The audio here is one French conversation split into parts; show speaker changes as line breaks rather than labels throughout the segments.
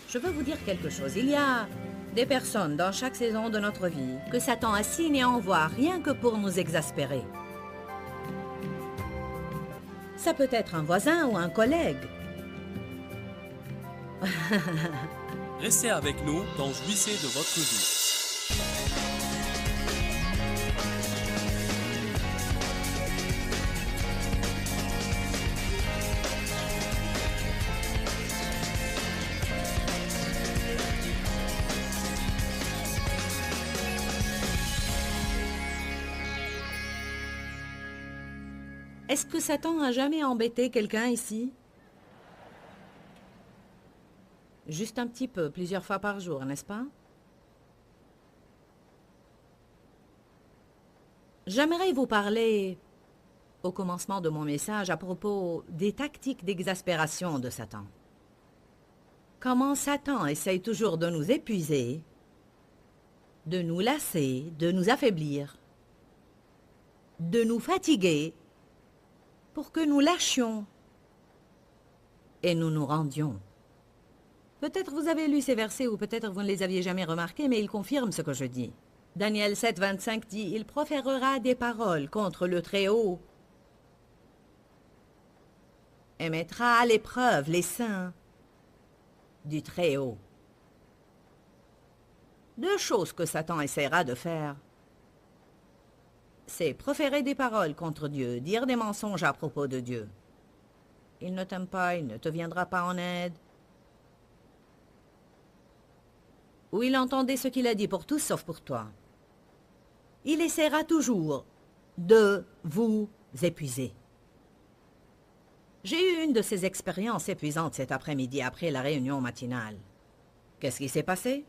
Je veux vous dire quelque chose. Il y a des personnes dans chaque saison de notre vie que Satan assigne et envoie rien que pour nous exaspérer. Ça peut être un voisin ou un collègue.
Restez avec nous dans Jouissez de votre vie.
Est-ce que Satan a jamais embêté quelqu'un ici? Juste un petit peu, plusieurs fois par jour, n'est-ce pas? J'aimerais vous parler, au commencement de mon message, à propos des tactiques d'exaspération de Satan. Comment Satan essaye toujours de nous épuiser, de nous lasser, de nous affaiblir, de nous fatiguer, pour que nous lâchions et nous nous rendions. Peut-être vous avez lu ces versets ou peut-être vous ne les aviez jamais remarqués, mais ils confirment ce que je dis. Daniel 7, 25 dit « Il proférera des paroles contre le Très-Haut et mettra à l'épreuve les saints du Très-Haut. » Deux choses que Satan essaiera de faire. C'est proférer des paroles contre Dieu, dire des mensonges à propos de Dieu. Il ne t'aime pas, il ne te viendra pas en aide. Ou il entendait ce qu'il a dit pour tous sauf pour toi. Il essaiera toujours de vous épuiser. J'ai eu une de ces expériences épuisantes cet après-midi après la réunion matinale. Qu'est-ce qui s'est passé?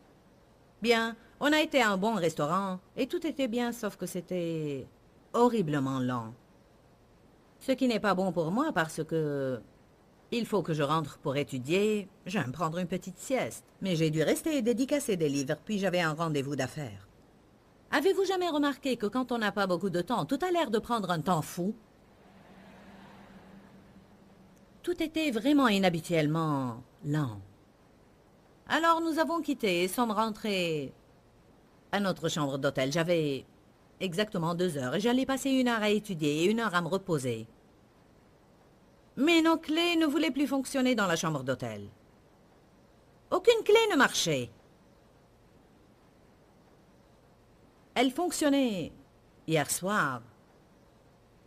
Bien, on a été à un bon restaurant et tout était bien sauf que c'était horriblement lent. Ce qui n'est pas bon pour moi parce que il faut que je rentre pour étudier. J'aime prendre une petite sieste. Mais j'ai dû rester et dédicacer des livres, puis j'avais un rendez-vous d'affaires. Avez-vous jamais remarqué que quand on n'a pas beaucoup de temps, tout a l'air de prendre un temps fou? Tout était vraiment inhabituellement lent. Alors nous avons quitté et sommes rentrés à notre chambre d'hôtel. J'avais exactement 2 heures et j'allais passer 1 heure à étudier et 1 heure à me reposer. Mais nos clés ne voulaient plus fonctionner dans la chambre d'hôtel. Aucune clé ne marchait. Elle fonctionnait hier soir.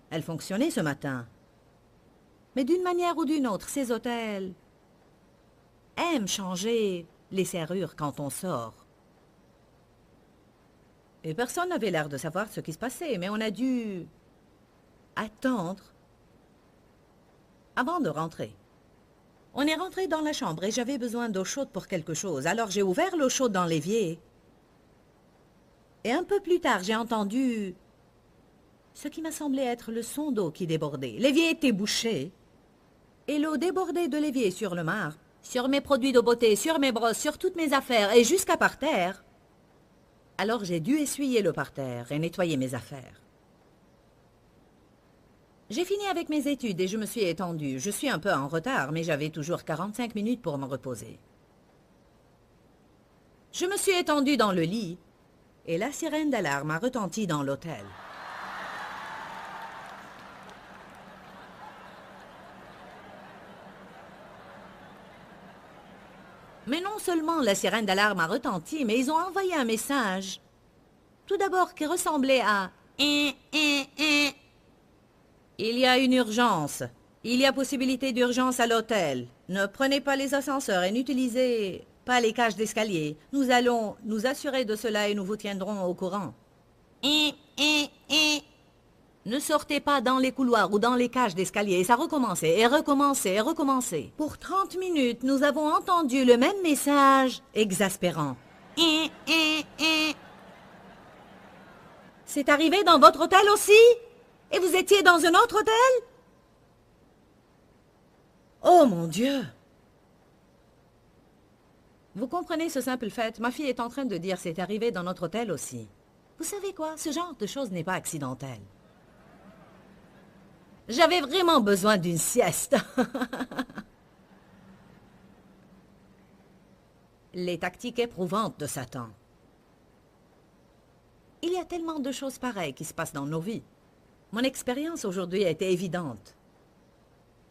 Elle fonctionnait ce matin. Mais d'une manière ou d'une autre, ces hôtels aiment changer les serrures quand on sort. Et personne n'avait l'air de savoir ce qui se passait, mais on a dû attendre avant de rentrer. On est rentré dans la chambre et j'avais besoin d'eau chaude pour quelque chose. Alors j'ai ouvert l'eau chaude dans l'évier. Et un peu plus tard, j'ai entendu ce qui m'a semblé être le son d'eau qui débordait. L'évier était bouché. Et l'eau débordait de l'évier sur le marbre, sur mes produits de beauté, sur mes brosses, sur toutes mes affaires et jusqu'à par terre. Alors j'ai dû essuyer le parterre et nettoyer mes affaires. J'ai fini avec mes études et je me suis étendue. Je suis un peu en retard, mais j'avais toujours 45 minutes pour me reposer. Je me suis étendue dans le lit et la sirène d'alarme a retenti dans l'hôtel. Mais non seulement la sirène d'alarme a retenti, mais ils ont envoyé un message. Tout d'abord qui ressemblait à « Il y a une urgence. Il y a possibilité d'urgence à l'hôtel. Ne prenez pas les ascenseurs et n'utilisez pas les cages d'escalier. Nous allons nous assurer de cela et nous vous tiendrons au courant. Ne sortez pas dans les couloirs ou dans les cages d'escalier. Et ça recommençait et recommençait et recommençait. Pour 30 minutes, nous avons entendu le même message exaspérant. C'est arrivé dans votre hôtel aussi? Et vous étiez dans un autre hôtel? Oh mon Dieu! Vous comprenez ce simple fait? Ma fille est en train de dire c'est arrivé dans notre hôtel aussi. Vous savez quoi? Ce genre de chose n'est pas accidentel. J'avais vraiment besoin d'une sieste. les tactiques éprouvantes de Satan. Il y a tellement de choses pareilles qui se passent dans nos vies. Mon expérience aujourd'hui a été évidente.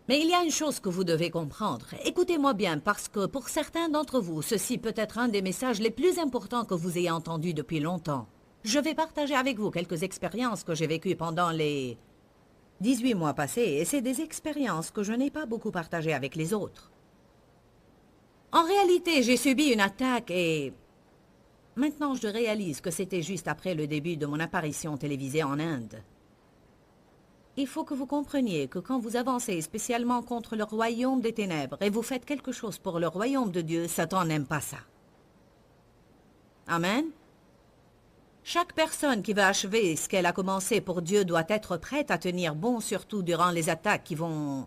Mais il y a une chose que vous devez comprendre. Écoutez-moi bien, parce que pour certains d'entre vous, ceci peut être un des messages les plus importants que vous ayez entendus depuis longtemps. Je vais partager avec vous quelques expériences que j'ai vécues pendant les 18 mois passés, et c'est des expériences que je n'ai pas beaucoup partagées avec les autres. En réalité, j'ai subi une attaque et... Maintenant, je réalise que c'était juste après le début de mon apparition télévisée en Inde. Il faut que vous compreniez que quand vous avancez spécialement contre le royaume des ténèbres et vous faites quelque chose pour le royaume de Dieu, Satan n'aime pas ça. Amen. Chaque personne qui veut achever ce qu'elle a commencé pour Dieu doit être prête à tenir bon, surtout durant les attaques qui vont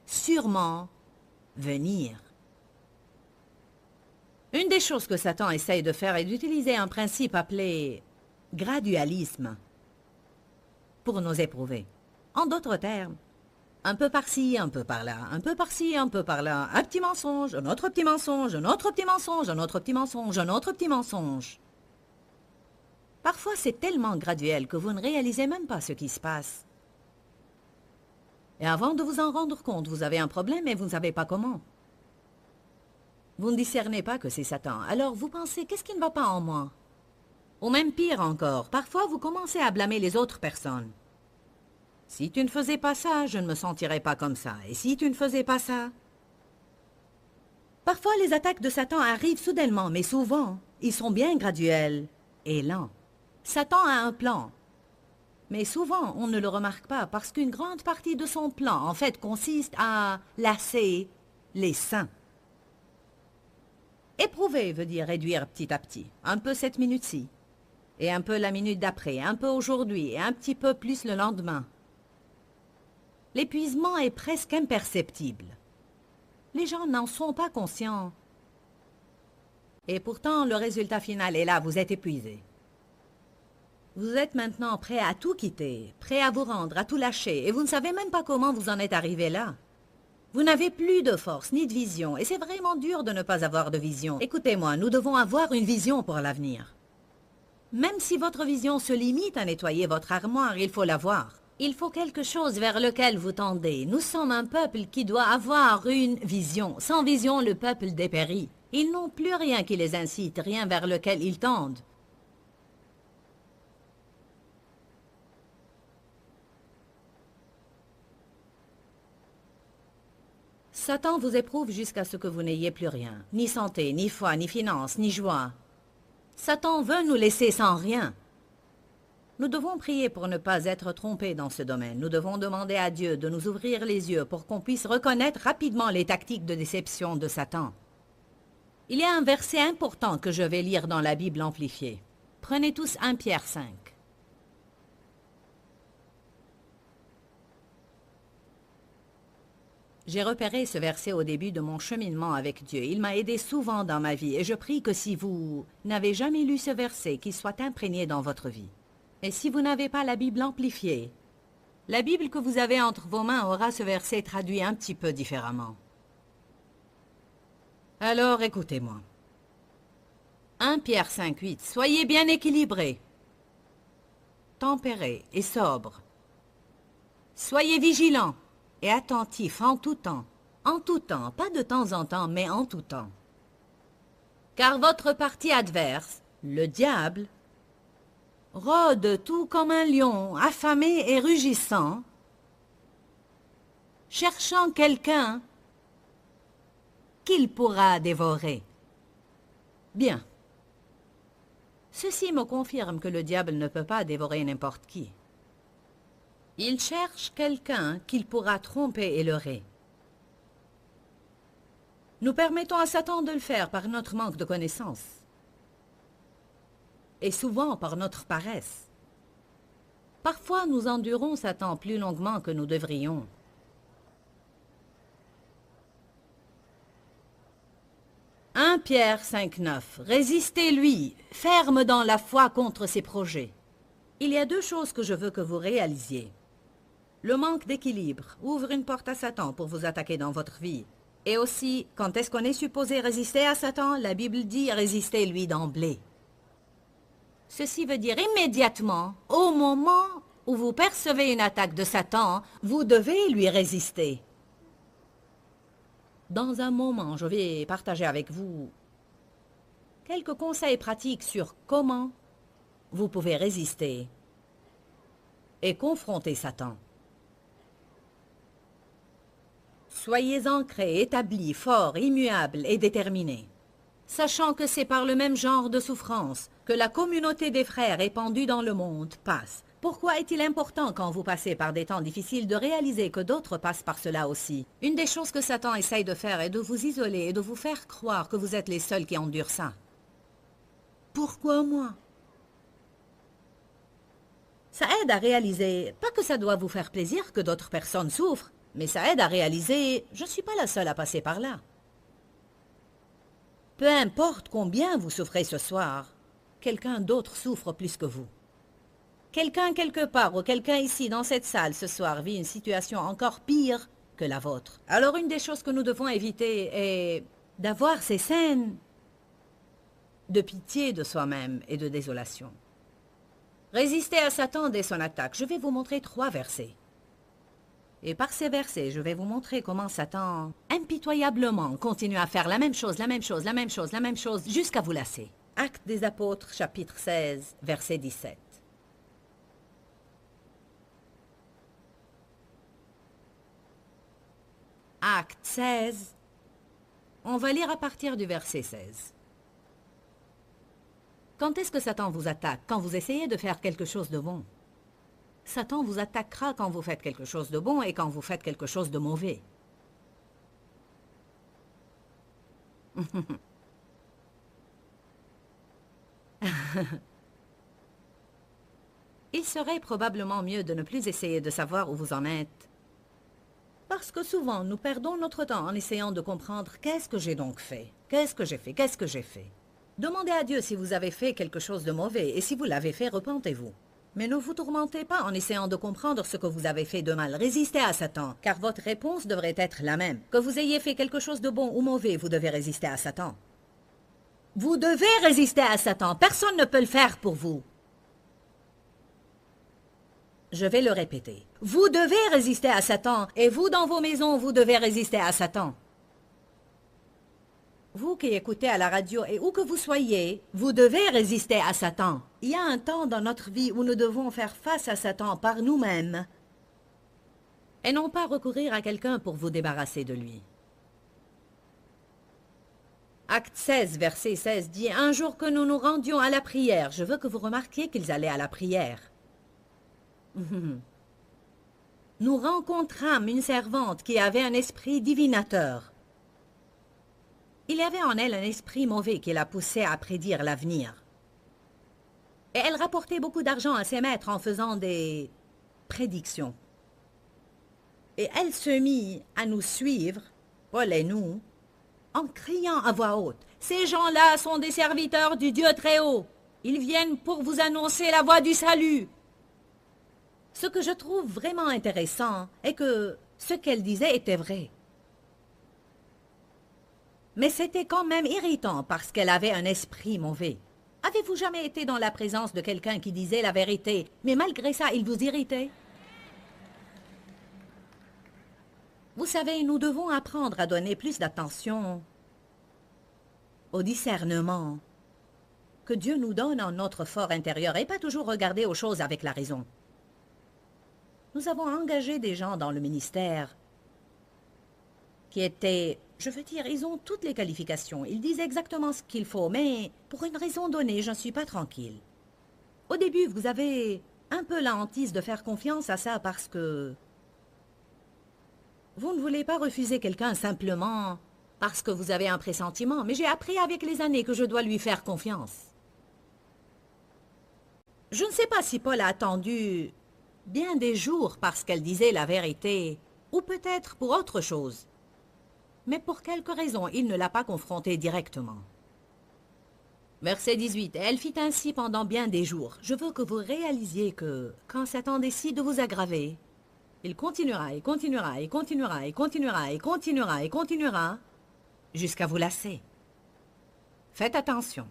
sûrement venir. Une des choses que Satan essaye de faire est d'utiliser un principe appelé gradualisme pour nous éprouver. En d'autres termes, un peu par-ci, un peu par-là, un peu par-ci, un peu par-là, un petit mensonge, un autre petit mensonge, un autre petit mensonge, un autre petit mensonge, un autre petit mensonge. Parfois, c'est tellement graduel que vous ne réalisez même pas ce qui se passe. Et avant de vous en rendre compte, vous avez un problème et vous ne savez pas comment. Vous ne discernez pas que c'est Satan. Alors vous pensez, qu'est-ce qui ne va pas en moi? Ou même pire encore, parfois vous commencez à blâmer les autres personnes. Si tu ne faisais pas ça, je ne me sentirais pas comme ça. Et si tu ne faisais pas ça? Parfois, les attaques de Satan arrivent soudainement, mais souvent, ils sont bien graduels et lents. Satan a un plan. Mais souvent, on ne le remarque pas parce qu'une grande partie de son plan, en fait, consiste à lasser les saints. Éprouver veut dire réduire petit à petit. Un peu cette minute-ci, et un peu la minute d'après, un peu aujourd'hui, et un petit peu plus le lendemain. L'épuisement est presque imperceptible. Les gens n'en sont pas conscients. Et pourtant, le résultat final est là, vous êtes épuisé. Vous êtes maintenant prêt à tout quitter, prêt à vous rendre, à tout lâcher, et vous ne savez même pas comment vous en êtes arrivé là. Vous n'avez plus de force ni de vision, et c'est vraiment dur de ne pas avoir de vision. Écoutez-moi, nous devons avoir une vision pour l'avenir. Même si votre vision se limite à nettoyer votre armoire, il faut l'avoir. Il faut quelque chose vers lequel vous tendez. Nous sommes un peuple qui doit avoir une vision. Sans vision, le peuple dépérit. Ils n'ont plus rien qui les incite, rien vers lequel ils tendent. Satan vous éprouve jusqu'à ce que vous n'ayez plus rien. Ni santé, ni foi, ni finance, ni joie. Satan veut nous laisser sans rien. Nous devons prier pour ne pas être trompés dans ce domaine. Nous devons demander à Dieu de nous ouvrir les yeux pour qu'on puisse reconnaître rapidement les tactiques de déception de Satan. Il y a un verset important que je vais lire dans la Bible amplifiée. Prenez tous 1 Pierre 5. J'ai repéré ce verset au début de mon cheminement avec Dieu. Il m'a aidé souvent dans ma vie et je prie que si vous n'avez jamais lu ce verset, qu'il soit imprégné dans votre vie. Et si vous n'avez pas la Bible amplifiée, la Bible que vous avez entre vos mains aura ce verset traduit un petit peu différemment. Alors écoutez-moi. 1 Pierre 5,8. Soyez bien équilibrés, tempérés et sobres. Soyez vigilants et attentifs en tout temps. En tout temps, pas de temps en temps, mais en tout temps. Car votre parti adverse, le diable, rôde tout comme un lion, affamé et rugissant, cherchant quelqu'un qu'il pourra dévorer. Bien. Ceci me confirme que le diable ne peut pas dévorer n'importe qui. Il cherche quelqu'un qu'il pourra tromper et leurrer. Nous permettons à Satan de le faire par notre manque de connaissances. Et souvent par notre paresse. Parfois, nous endurons Satan plus longuement que nous devrions. « 1 Pierre 5,9 Résistez-lui, ferme dans la foi contre ses projets. » Il y a deux choses que je veux que vous réalisiez. Le manque d'équilibre ouvre une porte à Satan pour vous attaquer dans votre vie. Et aussi, quand est-ce qu'on est supposé résister à Satan? La Bible dit résistez-lui d'emblée. Ceci veut dire immédiatement, au moment où vous percevez une attaque de Satan, vous devez lui résister. Dans un moment, je vais partager avec vous quelques conseils pratiques sur comment vous pouvez résister et confronter Satan. Soyez ancrés, établis, forts, immuables et déterminés, sachant que c'est par le même genre de souffrance que la communauté des frères épandue dans le monde passe. Pourquoi est-il important quand vous passez par des temps difficiles de réaliser que d'autres passent par cela aussi? Une des choses que Satan essaye de faire est de vous isoler et de vous faire croire que vous êtes les seuls qui endurent ça. Pourquoi moi? Ça aide à réaliser, pas que ça doit vous faire plaisir que d'autres personnes souffrent, mais ça aide à réaliser, je ne suis pas la seule à passer par là. Peu importe combien vous souffrez ce soir, quelqu'un d'autre souffre plus que vous. Quelqu'un quelque part ou quelqu'un ici dans cette salle ce soir vit une situation encore pire que la vôtre. Alors une des choses que nous devons éviter est d'avoir ces scènes de pitié de soi-même et de désolation. Résistez à Satan dès son attaque. Je vais vous montrer 3 versets. Et par ces versets, je vais vous montrer comment Satan, impitoyablement, continue à faire la même chose, jusqu'à vous lasser. Actes des Apôtres, chapitre 16, verset 17. Acte 16, on va lire à partir du verset 16. Quand est-ce que Satan vous attaque? Quand vous essayez de faire quelque chose de bon. Satan vous attaquera quand vous faites quelque chose de bon et quand vous faites quelque chose de mauvais. Il serait probablement mieux de ne plus essayer de savoir où vous en êtes. Parce que souvent, nous perdons notre temps en essayant de comprendre qu'est-ce que j'ai donc fait? Qu'est-ce que j'ai fait? Qu'est-ce que j'ai fait? Demandez à Dieu si vous avez fait quelque chose de mauvais et si vous l'avez fait, repentez-vous. Mais ne vous tourmentez pas en essayant de comprendre ce que vous avez fait de mal. Résistez à Satan, car votre réponse devrait être la même. Que vous ayez fait quelque chose de bon ou mauvais, vous devez résister à Satan. Vous devez résister à Satan. Personne ne peut le faire pour vous. Je vais le répéter. Vous devez résister à Satan, et vous, dans vos maisons, vous devez résister à Satan. Vous qui écoutez à la radio et où que vous soyez, vous devez résister à Satan. Il y a un temps dans notre vie où nous devons faire face à Satan par nous-mêmes et non pas recourir à quelqu'un pour vous débarrasser de lui. Acte 16, verset 16 dit « Un jour que nous nous rendions à la prière », je veux que vous remarquiez qu'ils allaient à la prière. Nous rencontrâmes une servante qui avait un esprit divinateur. Il y avait en elle un esprit mauvais qui la poussait à prédire l'avenir. Et elle rapportait beaucoup d'argent à ses maîtres en faisant des prédictions. Et elle se mit à nous suivre, Paul et nous, en criant à voix haute. « Ces gens-là sont des serviteurs du Dieu Très-Haut. Ils viennent pour vous annoncer la voie du salut. » Ce que je trouve vraiment intéressant est que ce qu'elle disait était vrai. Mais c'était quand même irritant parce qu'elle avait un esprit mauvais. Avez-vous jamais été dans la présence de quelqu'un qui disait la vérité, mais malgré ça, il vous irritait? Vous savez, nous devons apprendre à donner plus d'attention au discernement que Dieu nous donne en notre fort intérieur et pas toujours regarder aux choses avec la raison. Nous avons engagé des gens dans le ministère qui étaient, je veux dire, ils ont toutes les qualifications. Ils disent exactement ce qu'il faut, mais pour une raison donnée, je ne suis pas tranquille. Au début, vous avez un peu la hantise de faire confiance à ça parce que vous ne voulez pas refuser quelqu'un simplement parce que vous avez un pressentiment. Mais j'ai appris avec les années que je dois lui faire confiance. Je ne sais pas si Paul a attendu bien des jours parce qu'elle disait la vérité, ou peut-être pour autre chose. Mais pour quelque raison, il ne l'a pas confrontée directement. Verset 18. Elle fit ainsi pendant bien des jours. Je veux que vous réalisiez que, quand Satan décide de vous aggraver, Il continuera, et continuera, et continuera, et continuera, et continuera, et continuera, jusqu'à vous lasser. Faites attention.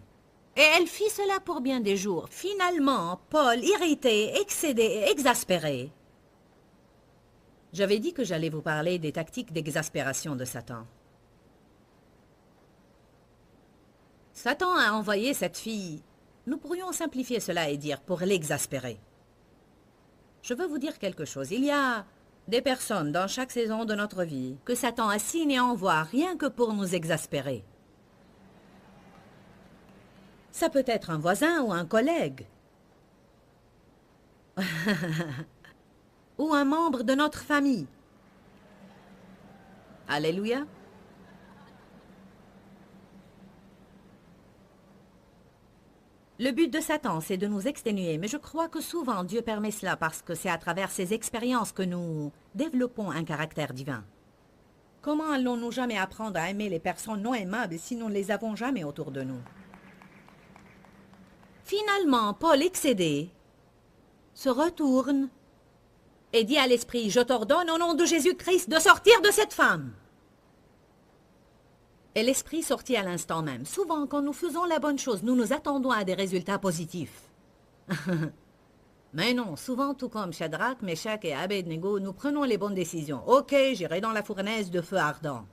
Et elle fit cela pour bien des jours. Finalement, Paul, irrité, excédé et exaspéré. J'avais dit que j'allais vous parler des tactiques d'exaspération de Satan. Satan a envoyé cette fille. Nous pourrions simplifier cela et dire pour l'exaspérer. Je veux vous dire quelque chose. Il y a des personnes dans chaque saison de notre vie que Satan assigne et envoie rien que pour nous exaspérer. Ça peut être un voisin ou un collègue. Ou un membre de notre famille. Alléluia. Le but de Satan, c'est de nous exténuer, mais je crois que souvent Dieu permet cela parce que c'est à travers ces expériences que nous développons un caractère divin. Comment allons-nous jamais apprendre à aimer les personnes non aimables si nous ne les avons jamais autour de nous? Finalement, Paul, excédé, se retourne et dit à l'esprit, « Je t'ordonne au nom de Jésus-Christ de sortir de cette femme. » Et l'esprit sortit à l'instant même. Souvent, quand nous faisons la bonne chose, nous nous attendons à des résultats positifs. Mais non, souvent, tout comme Shadrach, Meshach et Abednego, nous prenons les bonnes décisions. Ok, j'irai dans la fournaise de feu ardent.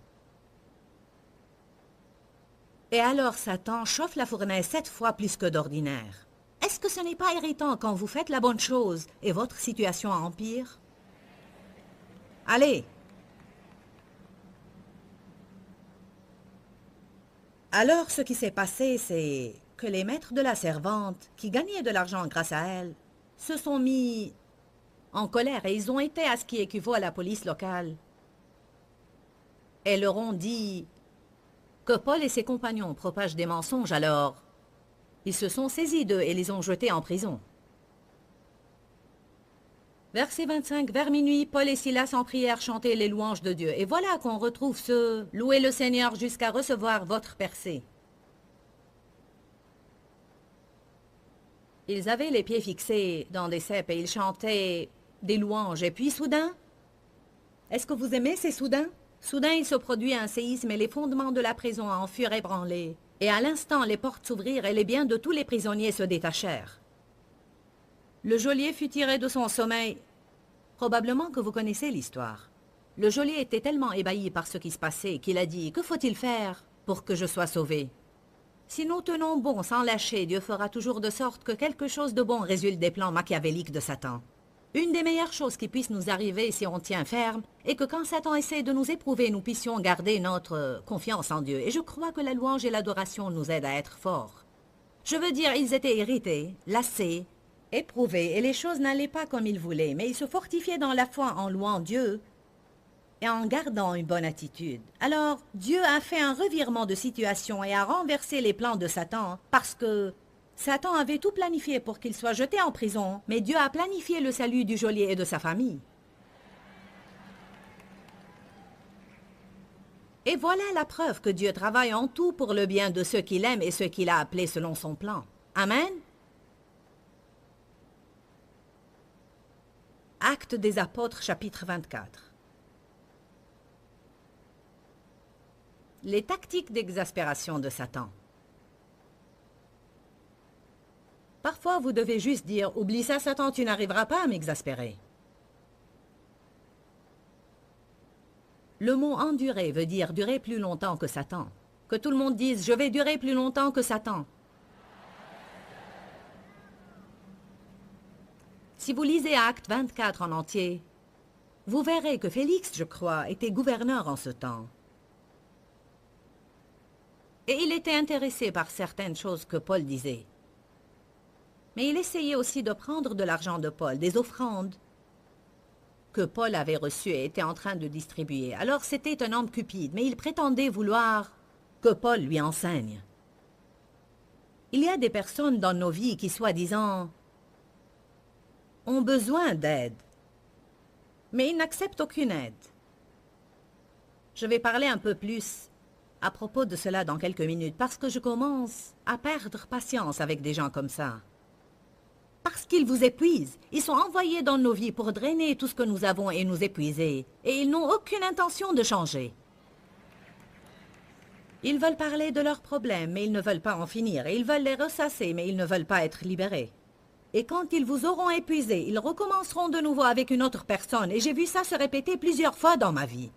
Et alors Satan chauffe la fournaise 7 fois plus que d'ordinaire. Est-ce que ce n'est pas irritant quand vous faites la bonne chose et votre situation empire? Allez! Alors, ce qui s'est passé, c'est que les maîtres de la servante, qui gagnaient de l'argent grâce à elle, se sont mis en colère et ils ont été à ce qui équivaut à la police locale. Et leur ont dit que Paul et ses compagnons propagent des mensonges, alors ils se sont saisis d'eux et les ont jetés en prison. Verset 25, vers minuit, Paul et Silas en prière chantaient les louanges de Dieu. Et voilà qu'on retrouve ce « Louez le Seigneur jusqu'à recevoir votre percée ». Ils avaient les pieds fixés dans des cèpes et ils chantaient des louanges. Et puis soudain, est-ce que vous aimez ces soudains? Soudain, il se produit un séisme et les fondements de la prison en furent ébranlés. Et à l'instant, les portes s'ouvrirent et les biens de tous les prisonniers se détachèrent. Le geôlier fut tiré de son sommeil. Probablement que vous connaissez l'histoire. Le geôlier était tellement ébahi par ce qui se passait qu'il a dit « Que faut-il faire pour que je sois sauvé ?» Si nous tenons bon sans lâcher, Dieu fera toujours de sorte que quelque chose de bon résulte des plans machiavéliques de Satan. Une des meilleures choses qui puissent nous arriver si on tient ferme est que quand Satan essaie de nous éprouver, nous puissions garder notre confiance en Dieu. Et je crois que la louange et l'adoration nous aident à être forts. Je veux dire, ils étaient irrités, lassés, éprouvés, et les choses n'allaient pas comme ils voulaient, mais ils se fortifiaient dans la foi en louant Dieu et en gardant une bonne attitude. Alors, Dieu a fait un revirement de situation et a renversé les plans de Satan, parce que Satan avait tout planifié pour qu'il soit jeté en prison, mais Dieu a planifié le salut du geôlier et de sa famille. Et voilà la preuve que Dieu travaille en tout pour le bien de ceux qu'il aime et ceux qu'il a appelés selon son plan. Amen. Actes des Apôtres, chapitre 24. Les tactiques d'exaspération de Satan. Parfois, vous devez juste dire « Oublie ça, Satan, tu n'arriveras pas à m'exaspérer. » Le mot « endurer » veut dire durer plus longtemps que Satan. Que tout le monde dise « Je vais durer plus longtemps que Satan. » Si vous lisez Actes 24 en entier, vous verrez que Félix, je crois, était gouverneur en ce temps. Et il était intéressé par certaines choses que Paul disait. Mais il essayait aussi de prendre de l'argent de Paul, des offrandes que Paul avait reçues et était en train de distribuer. Alors c'était un homme cupide, mais il prétendait vouloir que Paul lui enseigne. Il y a des personnes dans nos vies qui, soi-disant, ont besoin d'aide, mais ils n'acceptent aucune aide. Je vais parler un peu plus à propos de cela dans quelques minutes, parce que je commence à perdre patience avec des gens comme ça. Parce parce qu'ils vous épuisent. Ils sont envoyés dans nos vies pour drainer tout ce que nous avons et nous épuiser. Et ils n'ont aucune intention de changer. Ils veulent parler de leurs problèmes, mais ils ne veulent pas en finir. Et ils veulent les ressasser, mais ils ne veulent pas être libérés. Et quand ils vous auront épuisé, ils recommenceront de nouveau avec une autre personne. Et j'ai vu ça se répéter plusieurs fois dans ma vie.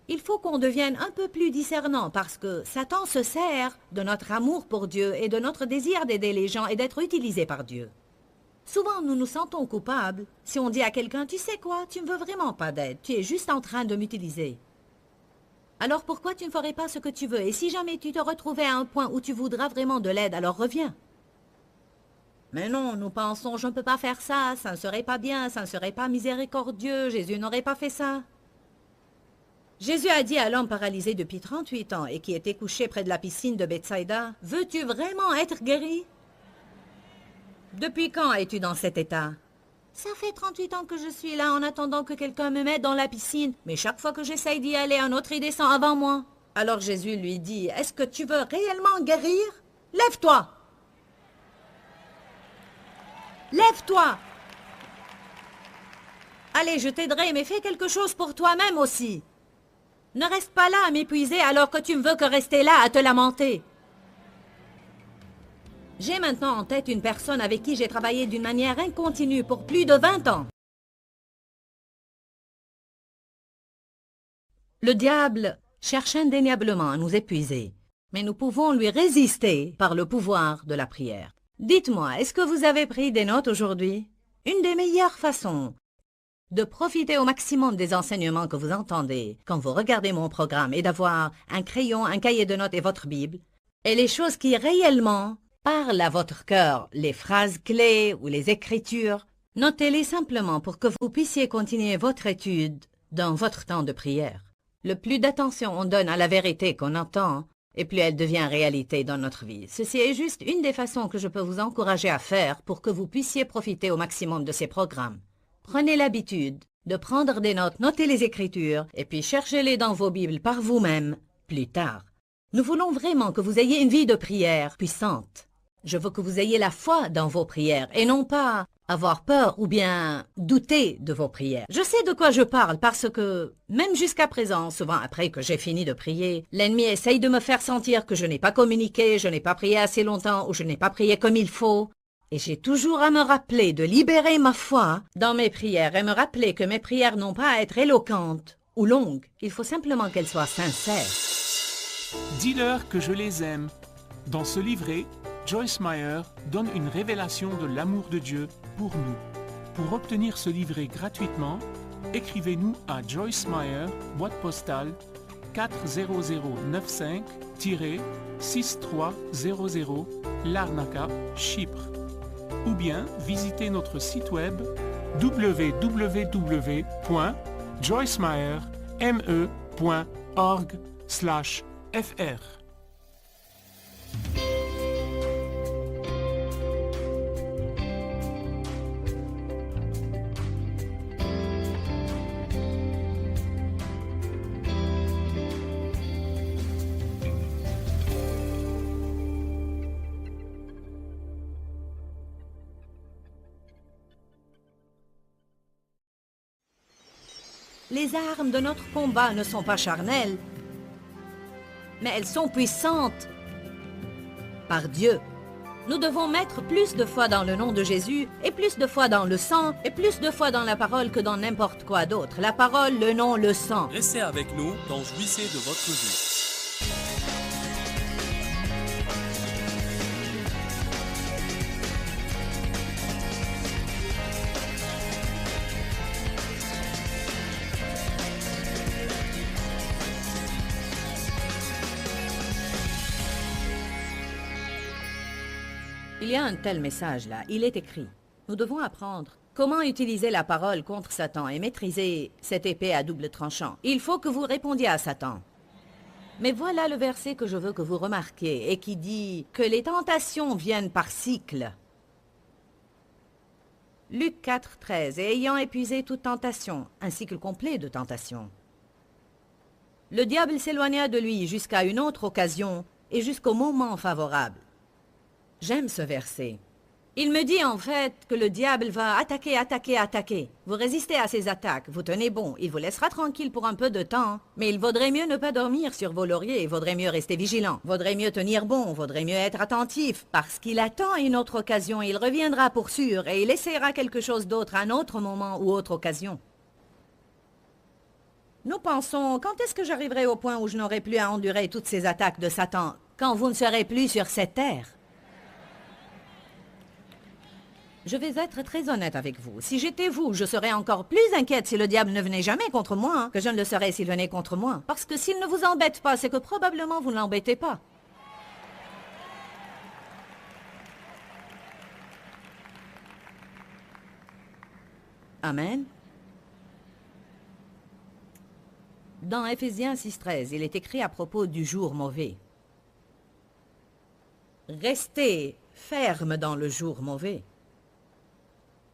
Il faut qu'on devienne un peu plus discernant parce que Satan se sert de notre amour pour Dieu et de notre désir d'aider les gens et d'être utilisé par Dieu. Souvent, nous nous sentons coupables si on dit à quelqu'un « Tu sais quoi, tu ne veux vraiment pas d'aide, tu es juste en train de m'utiliser. » Alors pourquoi tu ne ferais pas ce que tu veux? Et si jamais tu te retrouvais à un point où tu voudras vraiment de l'aide, alors reviens. Mais non, nous pensons « Je ne peux pas faire ça, ça ne serait pas bien, ça ne serait pas miséricordieux, Jésus n'aurait pas fait ça. » Jésus a dit à l'homme paralysé depuis 38 ans et qui était couché près de la piscine de Bethsaïda, « Veux-tu vraiment être guéri? » Depuis quand es-tu dans cet état? Ça fait 38 ans que je suis là en attendant que quelqu'un me mette dans la piscine, mais chaque fois que j'essaye d'y aller, un autre y descend avant moi. Alors Jésus lui dit, « Est-ce que tu veux réellement guérir? Lève-toi! Lève-toi! Allez, je t'aiderai, mais fais quelque chose pour toi-même aussi. Ne reste pas là à m'épuiser alors que tu ne veux que rester là à te lamenter. » J'ai maintenant en tête une personne avec qui j'ai travaillé d'une manière incontinue pour plus de 20 ans. Le diable cherche indéniablement à nous épuiser, mais nous pouvons lui résister par le pouvoir de la prière. Dites-moi, est-ce que vous avez pris des notes aujourd'hui? Une des meilleures façons de profiter au maximum des enseignements que vous entendez quand vous regardez mon programme est d'avoir un crayon, un cahier de notes et votre Bible, et les choses qui réellement parlent à votre cœur, les phrases clés ou les écritures, notez-les simplement pour que vous puissiez continuer votre étude dans votre temps de prière. Le plus d'attention on donne à la vérité qu'on entend, et plus elle devient réalité dans notre vie. Ceci est juste une des façons que je peux vous encourager à faire pour que vous puissiez profiter au maximum de ces programmes. Prenez l'habitude de prendre des notes, notez les écritures, et puis cherchez-les dans vos Bibles par vous-même plus tard. Nous voulons vraiment que vous ayez une vie de prière puissante. Je veux que vous ayez la foi dans vos prières et non pas avoir peur ou bien douter de vos prières. Je sais de quoi je parle parce que, même jusqu'à présent, souvent après que j'ai fini de prier, l'ennemi essaye de me faire sentir que je n'ai pas communiqué, je n'ai pas prié assez longtemps ou je n'ai pas prié comme il faut. Et j'ai toujours à me rappeler de libérer ma foi dans mes prières et me rappeler que mes prières n'ont pas à être éloquentes ou longues. Il faut simplement qu'elles soient sincères.
Dis-leur que je les aime. Dans ce livret, Joyce Meyer donne une révélation de l'amour de Dieu pour nous. Pour obtenir ce livret gratuitement, écrivez-nous à Joyce Meyer, boîte postale 40095-6300, Larnaca, Chypre. Ou bien visitez notre site web www.joycemeyer.org/fr.
Les armes de notre combat ne sont pas charnelles, mais elles sont puissantes par Dieu. Nous devons mettre plus de foi dans le nom de Jésus, et plus de foi dans le sang, et plus de foi dans la parole que dans n'importe quoi d'autre. La parole, le nom, le sang.
Restez avec nous dans Jouissez de votre vie.
Il y a un tel message là, il est écrit. Nous devons apprendre comment utiliser la parole contre Satan et maîtriser cette épée à double tranchant. Il faut que vous répondiez à Satan. Mais voilà le verset que je veux que vous remarquiez et qui dit que les tentations viennent par cycle. Luc 4, 13. Et ayant épuisé toute tentation, un cycle complet de tentation, le diable s'éloigna de lui jusqu'à une autre occasion et jusqu'au moment favorable. J'aime ce verset. Il me dit en fait que le diable va attaquer, attaquer, attaquer. Vous résistez à ses attaques, vous tenez bon, il vous laissera tranquille pour un peu de temps. Mais il vaudrait mieux ne pas dormir sur vos lauriers, il vaudrait mieux rester vigilant. Vaudrait mieux tenir bon, vaudrait mieux être attentif. Parce qu'il attend une autre occasion, il reviendra pour sûr et il essaiera quelque chose d'autre à un autre moment ou autre occasion. Nous pensons, quand est-ce que j'arriverai au point où je n'aurai plus à endurer toutes ces attaques de Satan? Quand vous ne serez plus sur cette terre. Je vais être très honnête avec vous. Si j'étais vous, je serais encore plus inquiète si le diable ne venait jamais contre moi, que je ne le serais s'il venait contre moi. Parce que s'il ne vous embête pas, c'est que probablement vous ne l'embêtez pas. Amen. Dans Éphésiens 6,13, il est écrit à propos du jour mauvais. Restez ferme dans le jour mauvais.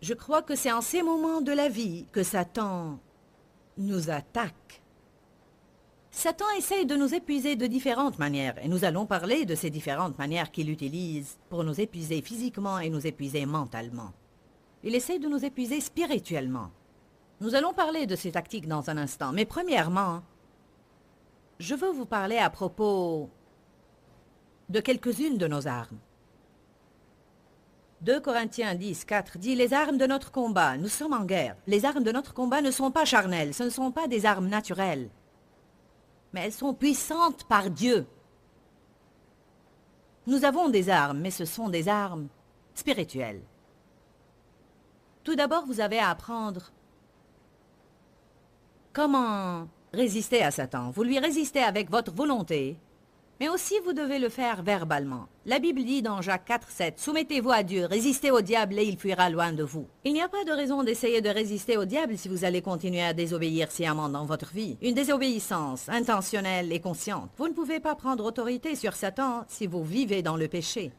Je crois que c'est en ces moments de la vie que Satan nous attaque. Satan essaye de nous épuiser de différentes manières, et nous allons parler de ces différentes manières qu'il utilise pour nous épuiser physiquement et nous épuiser mentalement. Il essaye de nous épuiser spirituellement. Nous allons parler de ces tactiques dans un instant, mais premièrement, je veux vous parler à propos de quelques-unes de nos armes. 2 Corinthiens 10, 4 dit « Les armes de notre combat, nous sommes en guerre. Les armes de notre combat ne sont pas charnelles, ce ne sont pas des armes naturelles. Mais elles sont puissantes par Dieu. Nous avons des armes, mais ce sont des armes spirituelles. Tout d'abord, vous avez à apprendre comment résister à Satan. Vous lui résistez avec votre volonté, mais aussi vous devez le faire verbalement. La Bible dit dans Jacques 4, 7, « Soumettez-vous à Dieu, résistez au diable et il fuira loin de vous. » Il n'y a pas de raison d'essayer de résister au diable si vous allez continuer à désobéir sciemment dans votre vie. Une désobéissance intentionnelle et consciente. Vous ne pouvez pas prendre autorité sur Satan si vous vivez dans le péché.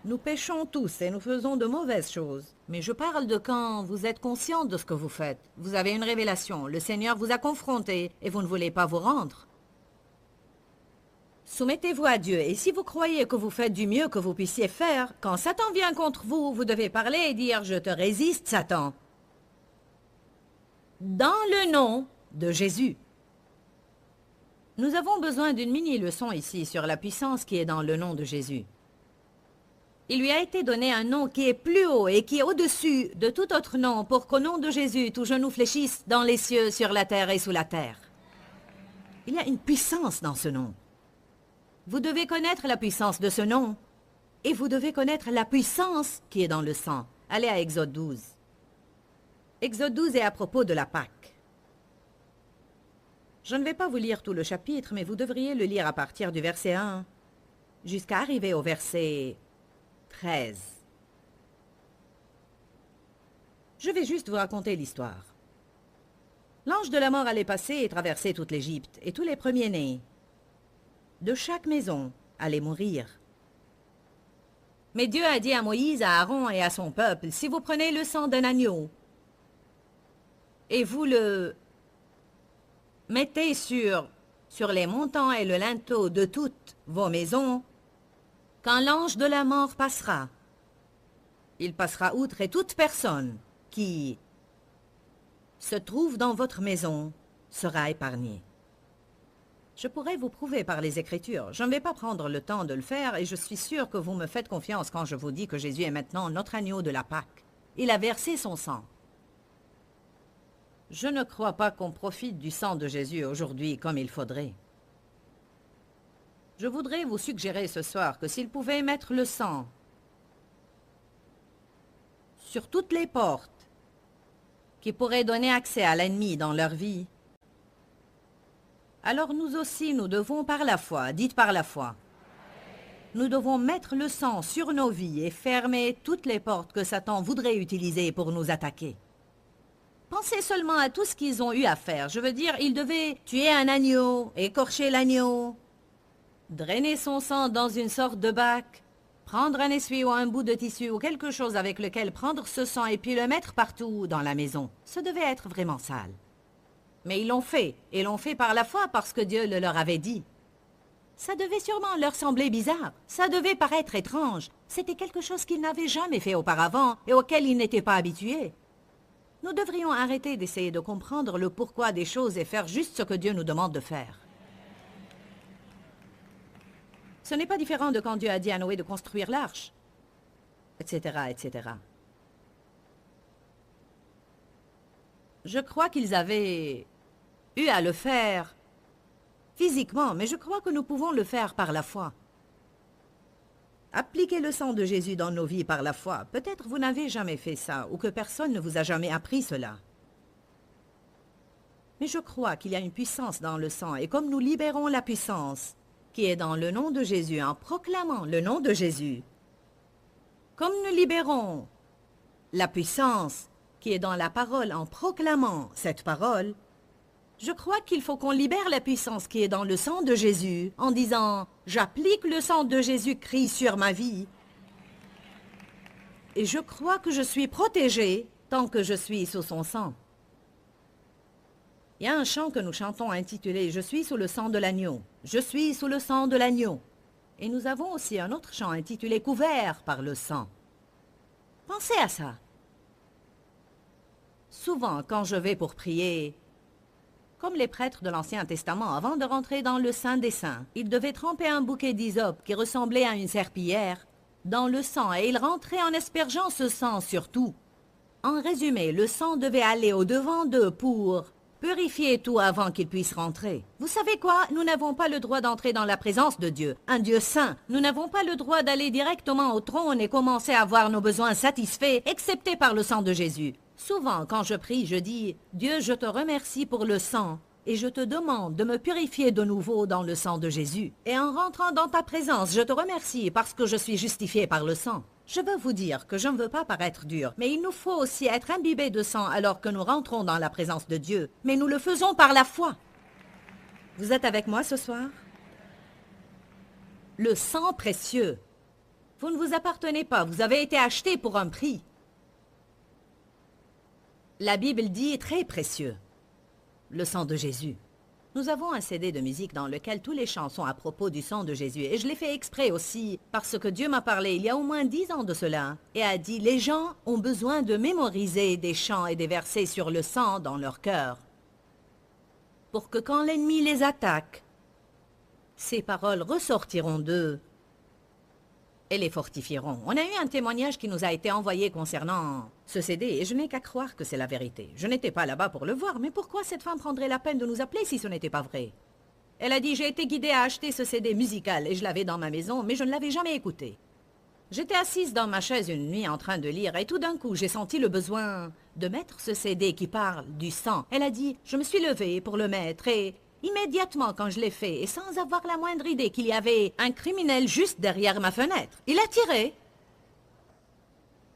Nous péchons tous et nous faisons de mauvaises choses. Mais je parle de quand vous êtes conscient de ce que vous faites. Vous avez une révélation, le Seigneur vous a confronté et vous ne voulez pas vous rendre. Soumettez-vous à Dieu, et si vous croyez que vous faites du mieux que vous puissiez faire, quand Satan vient contre vous, vous devez parler et dire « Je te résiste, Satan ». Dans le nom de Jésus. Nous avons besoin d'une mini-leçon ici sur la puissance qui est dans le nom de Jésus. Il lui a été donné un nom qui est plus haut et qui est au-dessus de tout autre nom pour qu'au nom de Jésus, tout genou fléchisse dans les cieux, sur la terre et sous la terre. Il y a une puissance dans ce nom. Vous devez connaître la puissance de ce nom et vous devez connaître la puissance qui est dans le sang. Allez à Exode 12. Exode 12 est à propos de la Pâque. Je ne vais pas vous lire tout le chapitre, mais vous devriez le lire à partir du verset 1 jusqu'à arriver au verset 13. Je vais juste vous raconter l'histoire. L'ange de la mort allait passer et traverser toute l'Égypte, et tous les premiers-nés de chaque maison allaient mourir. Mais Dieu a dit à Moïse, à Aaron et à son peuple, si vous prenez le sang d'un agneau et vous le mettez sur les montants et le linteau de toutes vos maisons, quand l'ange de la mort passera, il passera outre et toute personne qui se trouve dans votre maison sera épargnée. Je pourrais vous prouver par les Écritures. Je ne vais pas prendre le temps de le faire et je suis sûr que vous me faites confiance quand je vous dis que Jésus est maintenant notre agneau de la Pâque. Il a versé son sang. Je ne crois pas qu'on profite du sang de Jésus aujourd'hui comme il faudrait. Je voudrais vous suggérer ce soir que s'il pouvait mettre le sang sur toutes les portes qui pourraient donner accès à l'ennemi dans leur vie, alors nous aussi, nous devons par la foi, dites par la foi, nous devons mettre le sang sur nos vies et fermer toutes les portes que Satan voudrait utiliser pour nous attaquer. Pensez seulement à tout ce qu'ils ont eu à faire. Je veux dire, ils devaient tuer un agneau, écorcher l'agneau, drainer son sang dans une sorte de bac, prendre un essuie ou un bout de tissu ou quelque chose avec lequel prendre ce sang et puis le mettre partout dans la maison. Ce devait être vraiment sale. Mais ils l'ont fait, et l'ont fait par la foi parce que Dieu le leur avait dit. Ça devait sûrement leur sembler bizarre. Ça devait paraître étrange. C'était quelque chose qu'ils n'avaient jamais fait auparavant et auquel ils n'étaient pas habitués. Nous devrions arrêter d'essayer de comprendre le pourquoi des choses et faire juste ce que Dieu nous demande de faire. Ce n'est pas différent de quand Dieu a dit à Noé de construire l'arche, etc., etc. Je crois qu'ils avaient eu à le faire physiquement, mais je crois que nous pouvons le faire par la foi. Appliquer le sang de Jésus dans nos vies par la foi. Peut-être vous n'avez jamais fait ça, ou que personne ne vous a jamais appris cela. Mais je crois qu'il y a une puissance dans le sang, et comme nous libérons la puissance qui est dans le nom de Jésus en proclamant le nom de Jésus, comme nous libérons la puissance qui est dans la parole en proclamant cette parole, je crois qu'il faut qu'on libère la puissance qui est dans le sang de Jésus en disant « J'applique le sang de Jésus-Christ sur ma vie et je crois que je suis protégé tant que je suis sous son sang. » Il y a un chant que nous chantons intitulé « Je suis sous le sang de l'agneau ». Je suis sous le sang de l'agneau. Et nous avons aussi un autre chant intitulé « Couvert par le sang ». Pensez à ça. Souvent, quand je vais pour prier, comme les prêtres de l'Ancien Testament, avant de rentrer dans le Saint des Saints, ils devaient tremper un bouquet d'hysope qui ressemblait à une serpillière dans le sang et ils rentraient en aspergeant ce sang sur tout. En résumé, le sang devait aller au-devant d'eux pour purifier tout avant qu'ils puissent rentrer. Vous savez quoi? Nous n'avons pas le droit d'entrer dans la présence de Dieu, un Dieu saint. Nous n'avons pas le droit d'aller directement au trône et commencer à voir nos besoins satisfaits, excepté par le sang de Jésus. Souvent, quand je prie, je dis « Dieu, je te remercie pour le sang et je te demande de me purifier de nouveau dans le sang de Jésus. Et en rentrant dans ta présence, je te remercie parce que je suis justifié par le sang. » Je veux vous dire que je ne veux pas paraître dur, mais il nous faut aussi être imbibés de sang alors que nous rentrons dans la présence de Dieu. Mais nous le faisons par la foi. Vous êtes avec moi ce soir? Le sang précieux. Vous ne vous appartenez pas, vous avez été acheté pour un prix. La Bible dit très précieux, le sang de Jésus. Nous avons un CD de musique dans lequel tous les chants sont à propos du sang de Jésus. Et je l'ai fait exprès aussi parce que Dieu m'a parlé il y a au moins 10 ans de cela et a dit « Les gens ont besoin de mémoriser des chants et des versets sur le sang dans leur cœur pour que quand l'ennemi les attaque, ces paroles ressortiront d'eux et les fortifieront. » On a eu un témoignage qui nous a été envoyé concernant ce CD et je n'ai qu'à croire que c'est la vérité. Je n'étais pas là-bas pour le voir, mais pourquoi cette femme prendrait la peine de nous appeler si ce n'était pas vrai? Elle a dit « J'ai été guidée à acheter ce CD musical et je l'avais dans ma maison, mais je ne l'avais jamais écouté. » J'étais assise dans ma chaise une nuit en train de lire et tout d'un coup j'ai senti le besoin de mettre ce CD qui parle du sang. Elle a dit « Je me suis levée pour le mettre et... » Immédiatement, quand je l'ai fait, et sans avoir la moindre idée qu'il y avait un criminel juste derrière ma fenêtre, il a tiré.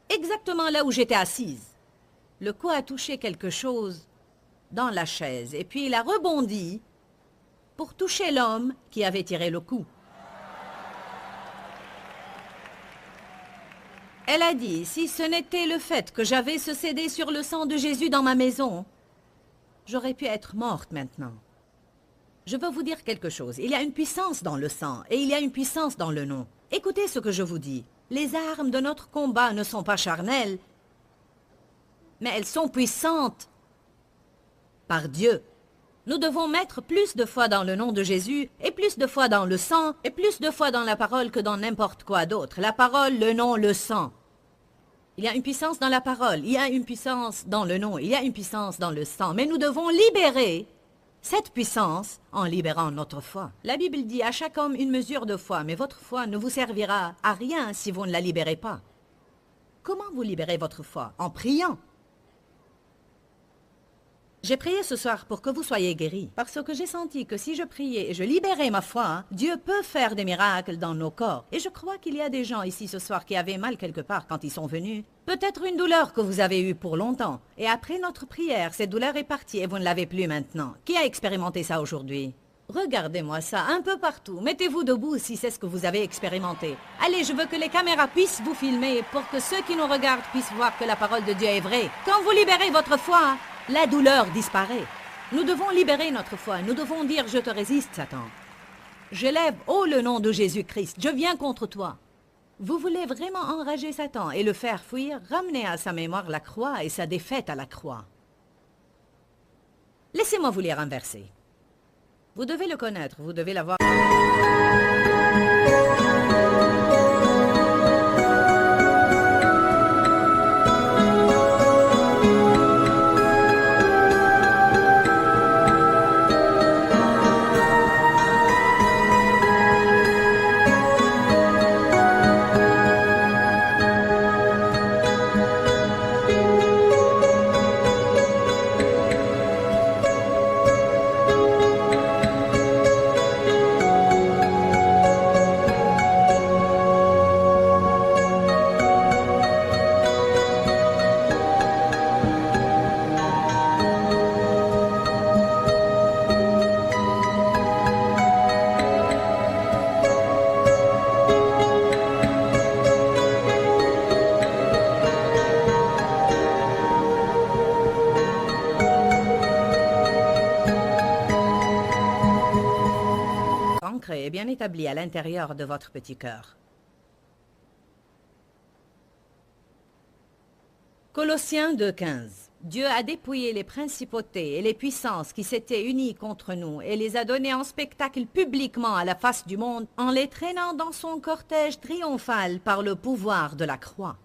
Exactement là où j'étais assise. Le coup a touché quelque chose dans la chaise, et puis il a rebondi pour toucher l'homme qui avait tiré le coup. Elle a dit, si ce n'était le fait que j'avais ce CD sur le sang de Jésus dans ma maison, j'aurais pu être morte maintenant. Je veux vous dire quelque chose. Il y a une puissance dans le sang et il y a une puissance dans le nom. Écoutez ce que je vous dis. Les armes de notre combat ne sont pas charnelles, mais elles sont puissantes par Dieu. Nous devons mettre plus de foi dans le nom de Jésus et plus de foi dans le sang et plus de foi dans la parole que dans n'importe quoi d'autre. La parole, le nom, le sang. Il y a une puissance dans la parole, il y a une puissance dans le nom, il y a une puissance dans le sang. Mais nous devons libérer cette puissance en libérant notre foi. La Bible dit à chaque homme une mesure de foi, mais votre foi ne vous servira à rien si vous ne la libérez pas. Comment vous libérez votre foi? En priant. J'ai prié ce soir pour que vous soyez guéris, parce que j'ai senti que si je priais et je libérais ma foi, Dieu peut faire des miracles dans nos corps. Et je crois qu'il y a des gens ici ce soir qui avaient mal quelque part quand ils sont venus. Peut-être une douleur que vous avez eue pour longtemps. Et après notre prière, cette douleur est partie et vous ne l'avez plus maintenant. Qui a expérimenté ça aujourd'hui? Regardez-moi ça un peu partout. Mettez-vous debout si c'est ce que vous avez expérimenté. Allez, je veux que les caméras puissent vous filmer pour que ceux qui nous regardent puissent voir que la parole de Dieu est vraie. Quand vous libérez votre foi, la douleur disparaît. Nous devons libérer notre foi. Nous devons dire « Je te résiste, Satan ». J'élève haut le nom de Jésus-Christ. Je viens contre toi. Vous voulez vraiment enrager Satan et le faire fuir, ramener à sa mémoire la croix et sa défaite à la croix. Laissez-moi vous lire un verset. Vous devez le connaître, vous devez l'avoir. Ancré et bien établi à l'intérieur de votre petit cœur. Colossiens 2,15. Dieu a dépouillé les principautés et les puissances qui s'étaient unies contre nous et les a données en spectacle publiquement à la face du monde en les traînant dans son cortège triomphal par le pouvoir de la croix.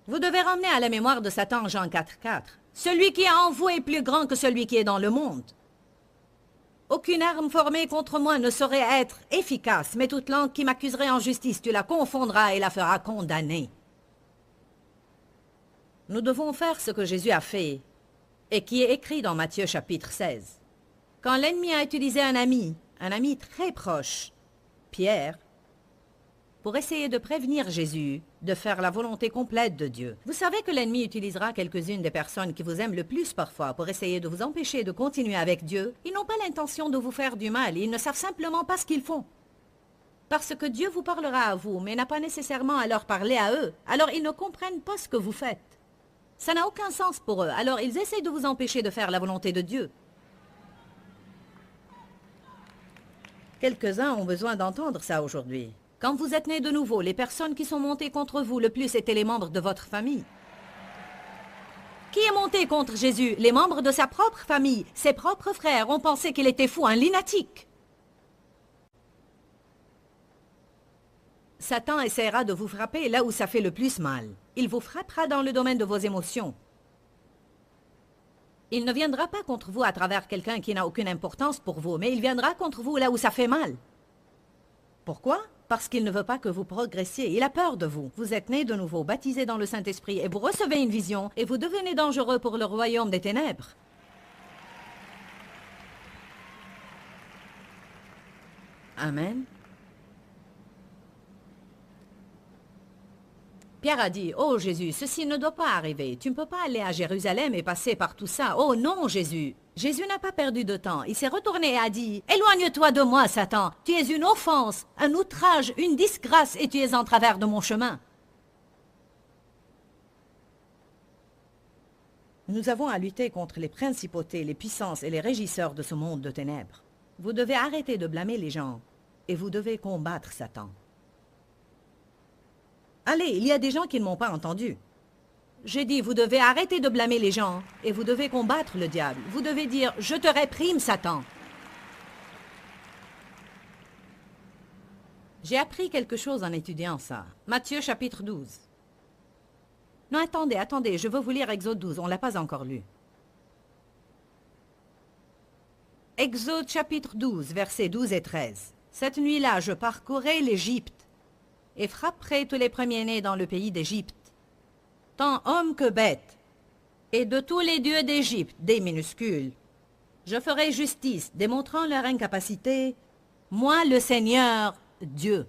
Vous devez ramener à la mémoire de Satan Jean 4,4. Celui qui est en vous est plus grand que celui qui est dans le monde. Aucune arme formée contre moi ne saurait être efficace, mais toute langue qui m'accuserait en justice, tu la confondras et la feras condamner. Nous devons faire ce que Jésus a fait et qui est écrit dans Matthieu chapitre 16. Quand l'ennemi a utilisé un ami très proche, Pierre, pour essayer de prévenir Jésus de faire la volonté complète de Dieu. Vous savez que l'ennemi utilisera quelques-unes des personnes qui vous aiment le plus parfois pour essayer de vous empêcher de continuer avec Dieu. Ils n'ont pas l'intention de vous faire du mal, ils ne savent simplement pas ce qu'ils font. Parce que Dieu vous parlera à vous, mais n'a pas nécessairement à leur parler à eux. Alors ils ne comprennent pas ce que vous faites. Ça n'a aucun sens pour eux, alors ils essaient de vous empêcher de faire la volonté de Dieu. Quelques-uns ont besoin d'entendre ça aujourd'hui. Quand vous êtes nés de nouveau, les personnes qui sont montées contre vous le plus étaient les membres de votre famille. Qui est monté contre Jésus? Les membres de sa propre famille. Ses propres frères ont pensé qu'il était fou, un lunatique. Satan essaiera de vous frapper là où ça fait le plus mal. Il vous frappera dans le domaine de vos émotions. Il ne viendra pas contre vous à travers quelqu'un qui n'a aucune importance pour vous, mais il viendra contre vous là où ça fait mal. Pourquoi? Parce qu'il ne veut pas que vous progressiez. Il a peur de vous. Vous êtes nés de nouveau, baptisés dans le Saint-Esprit, et vous recevez une vision, et vous devenez dangereux pour le royaume des ténèbres. Amen. Pierre a dit, « Oh Jésus, ceci ne doit pas arriver. Tu ne peux pas aller à Jérusalem et passer par tout ça. Oh non, Jésus. » Jésus n'a pas perdu de temps. Il s'est retourné et a dit, « Éloigne-toi de moi, Satan. Tu es une offense, un outrage, une disgrâce et tu es en travers de mon chemin. » Nous avons à lutter contre les principautés, les puissances et les régisseurs de ce monde de ténèbres. Vous devez arrêter de blâmer les gens et vous devez combattre Satan. Allez, il y a des gens qui ne m'ont pas entendu. J'ai dit, vous devez arrêter de blâmer les gens et vous devez combattre le diable. Vous devez dire, je te réprime, Satan. J'ai appris quelque chose en étudiant ça. Matthieu chapitre 12. Non, attendez, je veux vous lire Exode 12, on ne l'a pas encore lu. Exode chapitre 12, versets 12 et 13. Cette nuit-là, je parcourais l'Égypte et frapperai tous les premiers-nés dans le pays d'Égypte, tant hommes que bêtes, et de tous les dieux d'Égypte, des minuscules. Je ferai justice, démontrant leur incapacité, moi le Seigneur, Dieu.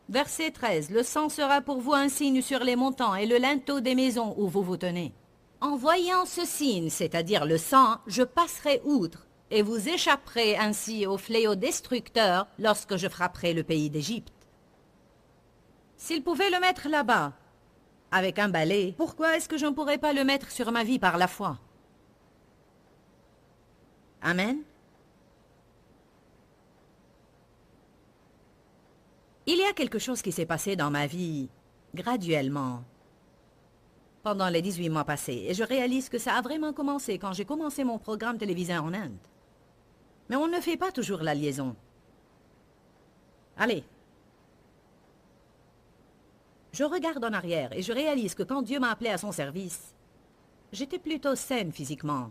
Verset 13. Le sang sera pour vous un signe sur les montants et le linteau des maisons où vous vous tenez. En voyant ce signe, c'est-à-dire le sang, je passerai outre, et vous échapperez ainsi au fléau destructeur lorsque je frapperai le pays d'Égypte. S'il pouvait le mettre là-bas, avec un balai, pourquoi est-ce que je ne pourrais pas le mettre sur ma vie par la foi? Amen. Il y a quelque chose qui s'est passé dans ma vie, graduellement, pendant les 18 mois passés, et je réalise que ça a vraiment commencé quand j'ai commencé mon programme télévisé en Inde. Mais on ne fait pas toujours la liaison. Allez. Je regarde en arrière et je réalise que quand Dieu m'a appelé à son service, j'étais plutôt saine physiquement.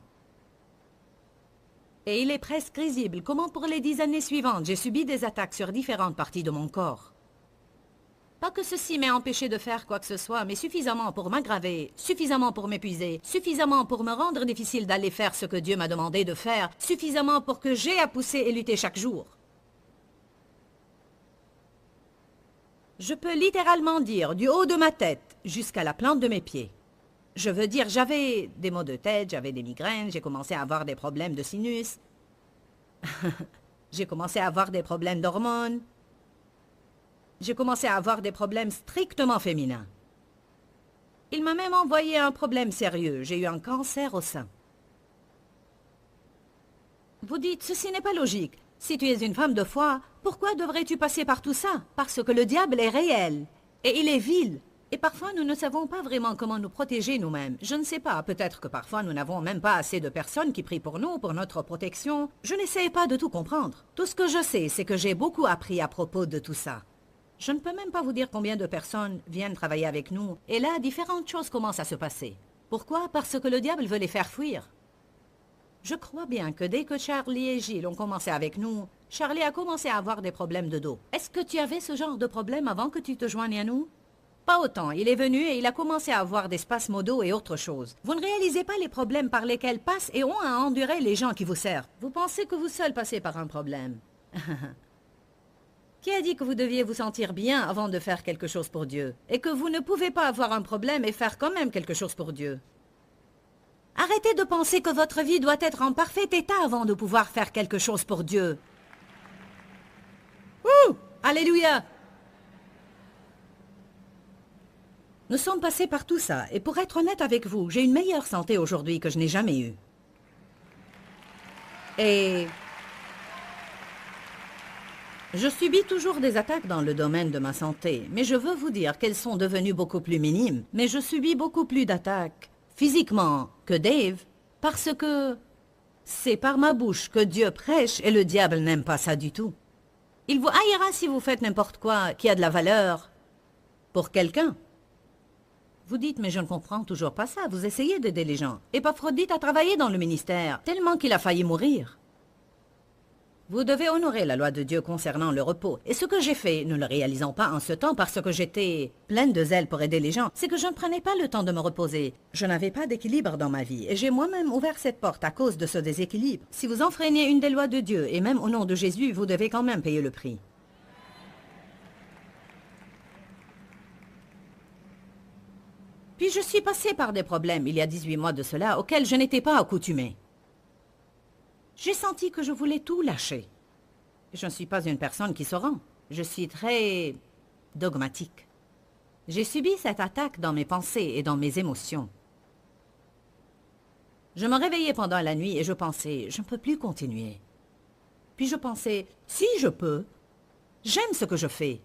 Et il est presque risible comment pour les 10 années suivantes, j'ai subi des attaques sur différentes parties de mon corps. Pas que ceci m'ait empêché de faire quoi que ce soit, mais suffisamment pour m'aggraver, suffisamment pour m'épuiser, suffisamment pour me rendre difficile d'aller faire ce que Dieu m'a demandé de faire, suffisamment pour que j'aie à pousser et lutter chaque jour. Je peux littéralement dire du haut de ma tête jusqu'à la plante de mes pieds. Je veux dire, j'avais des maux de tête, j'avais des migraines, j'ai commencé à avoir des problèmes de sinus. J'ai commencé à avoir des problèmes d'hormones. J'ai commencé à avoir des problèmes strictement féminins. Il m'a même envoyé un problème sérieux. J'ai eu un cancer au sein. Vous dites, ceci n'est pas logique. Si tu es une femme de foi, pourquoi devrais-tu passer par tout ça? Parce que le diable est réel. Et il est vil. Et parfois, nous ne savons pas vraiment comment nous protéger nous-mêmes. Je ne sais pas, peut-être que parfois nous n'avons même pas assez de personnes qui prient pour nous, pour notre protection. Je n'essaie pas de tout comprendre. Tout ce que je sais, c'est que j'ai beaucoup appris à propos de tout ça. Je ne peux même pas vous dire combien de personnes viennent travailler avec nous. Et là, différentes choses commencent à se passer. Pourquoi? Parce que le diable veut les faire fuir. Je crois bien que dès que Charlie et Gilles ont commencé avec nous, Charlie a commencé à avoir des problèmes de dos. Est-ce que tu avais ce genre de problème avant que tu te joignes à nous? Pas autant. Il est venu et il a commencé à avoir des spasmes au dos et autre chose. Vous ne réalisez pas les problèmes par lesquels passent et ont à endurer les gens qui vous servent. Vous pensez que vous seul passez par un problème. Qui a dit que vous deviez vous sentir bien avant de faire quelque chose pour Dieu? Et que vous ne pouvez pas avoir un problème et faire quand même quelque chose pour Dieu? Arrêtez de penser que votre vie doit être en parfait état avant de pouvoir faire quelque chose pour Dieu. Ouh! Alléluia! Nous sommes passés par tout ça, et pour être honnête avec vous, j'ai une meilleure santé aujourd'hui que je n'ai jamais eue. Et je subis toujours des attaques dans le domaine de ma santé, mais je veux vous dire qu'elles sont devenues beaucoup plus minimes. Mais je subis beaucoup plus d'attaques, physiquement, que Dave, parce que c'est par ma bouche que Dieu prêche et le diable n'aime pas ça du tout. Il vous haïra si vous faites n'importe quoi qui a de la valeur pour quelqu'un. Vous dites, mais je ne comprends toujours pas ça. Vous essayez d'aider les gens. Épaphrodite a travaillé dans le ministère, tellement qu'il a failli mourir. Vous devez honorer la loi de Dieu concernant le repos. Et ce que j'ai fait, ne le réalisant pas en ce temps parce que j'étais pleine de zèle pour aider les gens, c'est que je ne prenais pas le temps de me reposer. Je n'avais pas d'équilibre dans ma vie. Et j'ai moi-même ouvert cette porte à cause de ce déséquilibre. Si vous enfreignez une des lois de Dieu, et même au nom de Jésus, vous devez quand même payer le prix. Puis je suis passée par des problèmes il y a 18 mois de cela auxquels je n'étais pas accoutumée. J'ai senti que je voulais tout lâcher. Je ne suis pas une personne qui se rend. Je suis très dogmatique. J'ai subi cette attaque dans mes pensées et dans mes émotions. Je me réveillais pendant la nuit et je pensais, je ne peux plus continuer. Puis je pensais, si je peux, j'aime ce que je fais.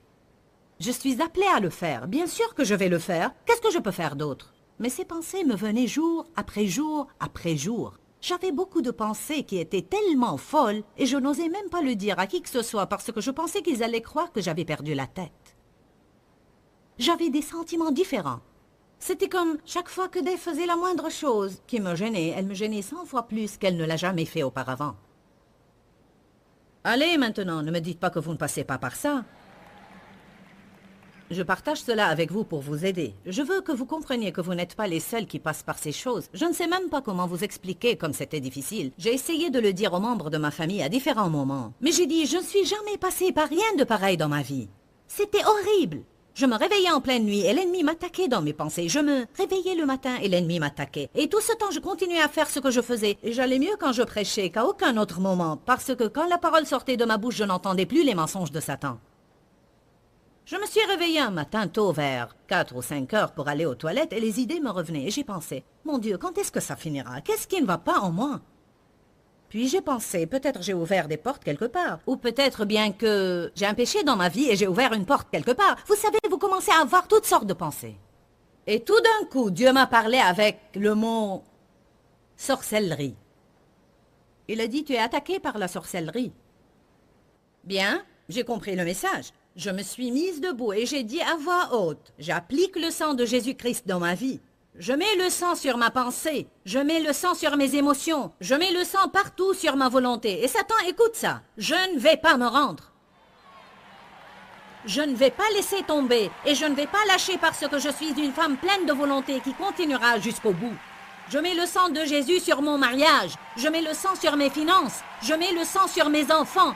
Je suis appelée à le faire. Bien sûr que je vais le faire. Qu'est-ce que je peux faire d'autre? Mais ces pensées me venaient jour après jour après jour. J'avais beaucoup de pensées qui étaient tellement folles et je n'osais même pas le dire à qui que ce soit parce que je pensais qu'ils allaient croire que j'avais perdu la tête. J'avais des sentiments différents. C'était comme chaque fois que Dave faisait la moindre chose qui me gênait, elle me gênait 100 fois plus qu'elle ne l'a jamais fait auparavant. Allez maintenant, ne me dites pas que vous ne passez pas par ça. Je partage cela avec vous pour vous aider. Je veux que vous compreniez que vous n'êtes pas les seuls qui passent par ces choses. Je ne sais même pas comment vous expliquer comme c'était difficile. J'ai essayé de le dire aux membres de ma famille à différents moments. Mais j'ai dit, je ne suis jamais passée par rien de pareil dans ma vie. C'était horrible. Je me réveillais en pleine nuit et l'ennemi m'attaquait dans mes pensées. Je me réveillais le matin et l'ennemi m'attaquait. Et tout ce temps, je continuais à faire ce que je faisais. Et j'allais mieux quand je prêchais qu'à aucun autre moment. Parce que quand la parole sortait de ma bouche, je n'entendais plus les mensonges de Satan. Je me suis réveillée un matin tôt vers 4 ou 5 heures pour aller aux toilettes et les idées me revenaient. Et j'y pensais, mon Dieu, quand est-ce que ça finira? Qu'est-ce qui ne va pas en moi? Puis j'ai pensé, peut-être j'ai ouvert des portes quelque part. Ou peut-être bien que j'ai un péché dans ma vie et j'ai ouvert une porte quelque part. Vous savez, vous commencez à avoir toutes sortes de pensées. Et tout d'un coup, Dieu m'a parlé avec le mot sorcellerie. Il a dit, tu es attaqué par la sorcellerie. Bien, j'ai compris le message. Je me suis mise debout et j'ai dit à voix haute, j'applique le sang de Jésus-Christ dans ma vie. Je mets le sang sur ma pensée, je mets le sang sur mes émotions, je mets le sang partout sur ma volonté. Et Satan, écoute ça, je ne vais pas me rendre. Je ne vais pas laisser tomber et je ne vais pas lâcher parce que je suis une femme pleine de volonté qui continuera jusqu'au bout. Je mets le sang de Jésus sur mon mariage, je mets le sang sur mes finances, je mets le sang sur mes enfants.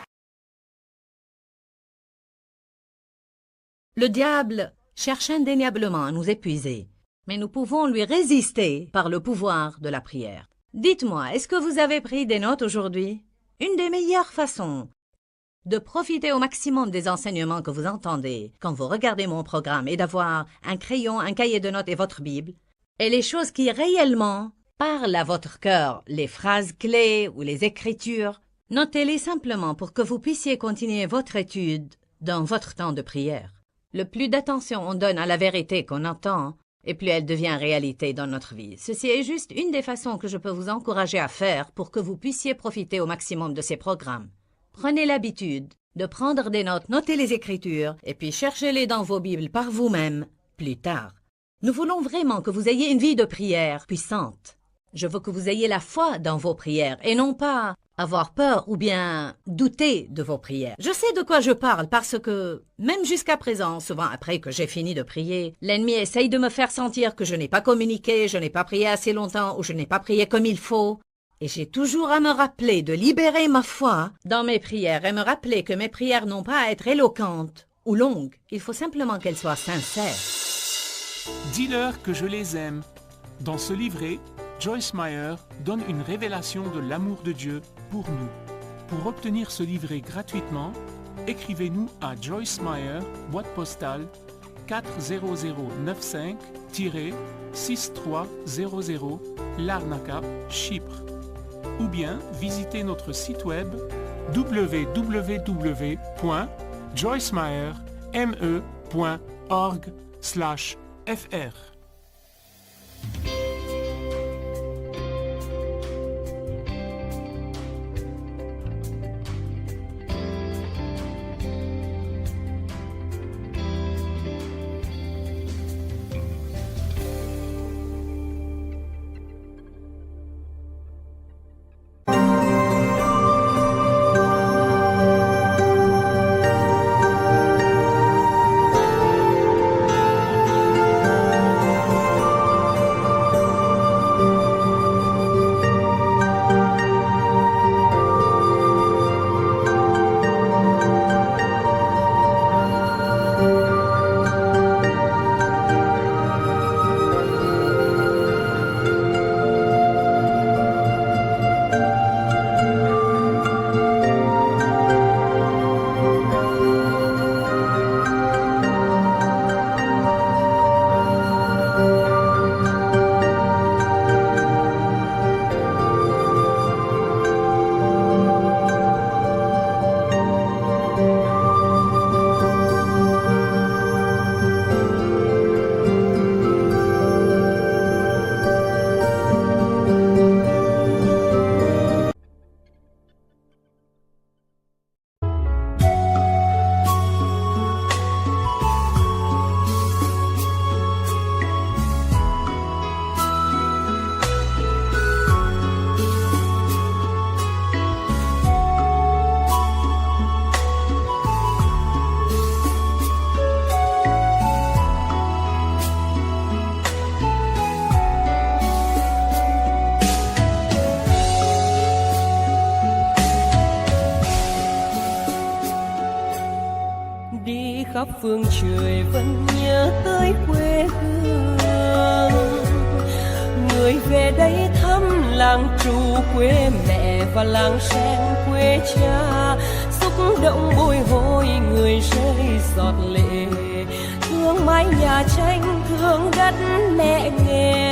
Le diable cherche indéniablement à nous épuiser. Mais nous pouvons lui résister par le pouvoir de la prière. Dites-moi, est-ce que vous avez pris des notes aujourd'hui? Une des meilleures façons de profiter au maximum des enseignements que vous entendez quand vous regardez mon programme est d'avoir un crayon, un cahier de notes et votre Bible, et les choses qui réellement parlent à votre cœur, les phrases clés ou les écritures, notez-les simplement pour que vous puissiez continuer votre étude dans votre temps de prière. Le plus d'attention on donne à la vérité qu'on entend, et plus elle devient réalité dans notre vie. Ceci est juste une des façons que je peux vous encourager à faire pour que vous puissiez profiter au maximum de ces programmes. Prenez l'habitude de prendre des notes, notez les écritures, et puis cherchez-les dans vos Bibles par vous-même plus tard. Nous voulons vraiment que vous ayez une vie de prière puissante. Je veux que vous ayez la foi dans vos prières, et non pas avoir peur ou bien douter de vos prières. Je sais de quoi je parle parce que, même jusqu'à présent, souvent après que j'ai fini de prier, l'ennemi essaye de me faire sentir que je n'ai pas communiqué, je n'ai pas prié assez longtemps ou je n'ai pas prié comme il faut. Et j'ai toujours à me rappeler de libérer ma foi dans mes prières et me rappeler que mes prières n'ont pas à être éloquentes ou longues. Il faut simplement qu'elles soient sincères.
Dis-leur que je les aime. Dans ce livret, Joyce Meyer donne une révélation de l'amour de Dieu pour nous. Pour obtenir ce livret gratuitement, écrivez-nous à Joyce Meyer, boîte postale 40095-6300 Larnaca, Chypre. Ou bien visitez notre site web www.joycemeyer.org/fr.
khắp phương trời vẫn nhớ tới quê hương. Người về đây thăm làng trù quê mẹ và làng sen quê cha, xúc động bồi hồi người rơi giọt lệ, thương mái nhà tranh thương đất mẹ nghèo.